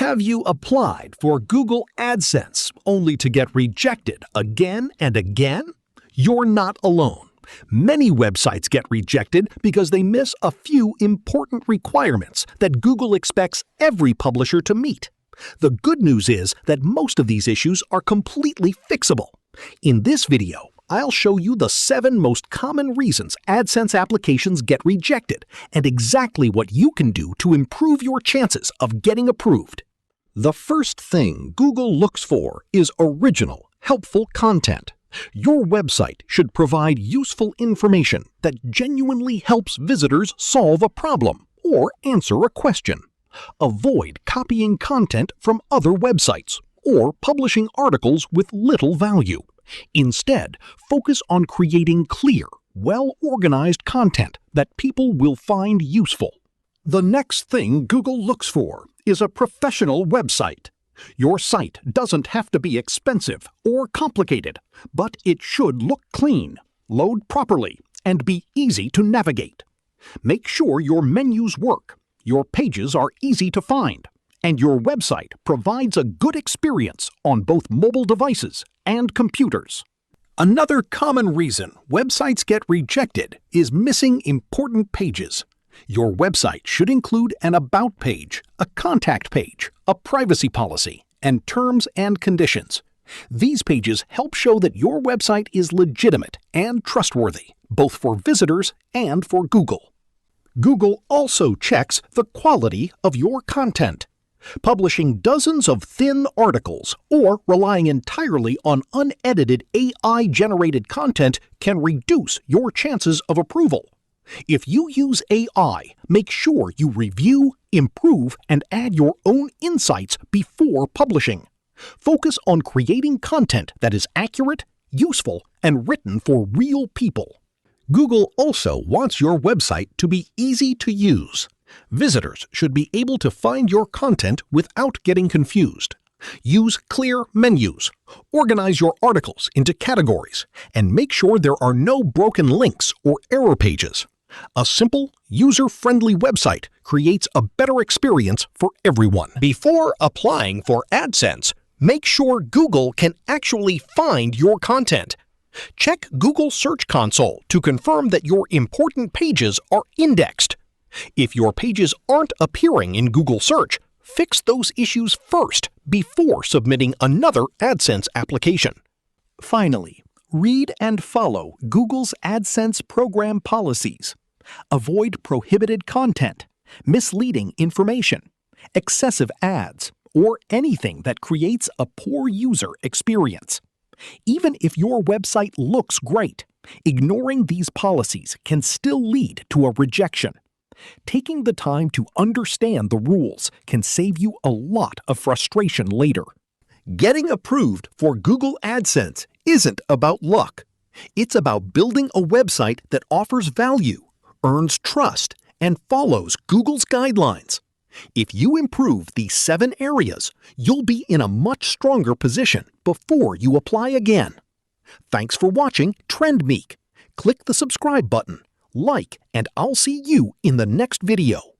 Have you applied for Google AdSense only to get rejected again and again? You're not alone. Many websites get rejected because they miss a few important requirements that Google expects every publisher to meet. The good news is that most of these issues are completely fixable. In this video, I'll show you the 7 most common reasons AdSense applications get rejected and exactly what you can do to improve your chances of getting approved. The first thing Google looks for is original, helpful content. Your website should provide useful information that genuinely helps visitors solve a problem or answer a question. Avoid copying content from other websites or publishing articles with little value. Instead, focus on creating clear, well-organized content that people will find useful. The next thing Google looks for is a professional website. Your site doesn't have to be expensive or complicated, but it should look clean, load properly, and be easy to navigate. Make sure your menus work, your pages are easy to find, and your website provides a good experience on both mobile devices and computers. Another common reason websites get rejected is missing important pages. Your website should include an About page, a Contact page, a privacy policy, and terms and conditions. These pages help show that your website is legitimate and trustworthy, both for visitors and for Google. Google also checks the quality of your content. Publishing dozens of thin articles or relying entirely on unedited AI-generated content can reduce your chances of approval. If you use AI, make sure you review, improve, and add your own insights before publishing. Focus on creating content that is accurate, useful, and written for real people. Google also wants your website to be easy to use. Visitors should be able to find your content without getting confused. Use clear menus, organize your articles into categories, and make sure there are no broken links or error pages. A simple, user-friendly website creates a better experience for everyone. Before applying for AdSense, make sure Google can actually find your content. Check Google Search Console to confirm that your important pages are indexed. If your pages aren't appearing in Google Search, fix those issues first before submitting another AdSense application. Finally, read and follow Google's AdSense program policies. Avoid prohibited content, misleading information, excessive ads, or anything that creates a poor user experience. Even if your website looks great, ignoring these policies can still lead to a rejection. Taking the time to understand the rules can save you a lot of frustration later. Getting approved for Google AdSense isn't about luck. It's about building a website that offers value, earns trust, and follows Google's guidelines. If you improve these 7 areas, you'll be in a much stronger position before you apply again. Thanks for watching TrendMeek. Click the subscribe button, like, and I'll see you in the next video.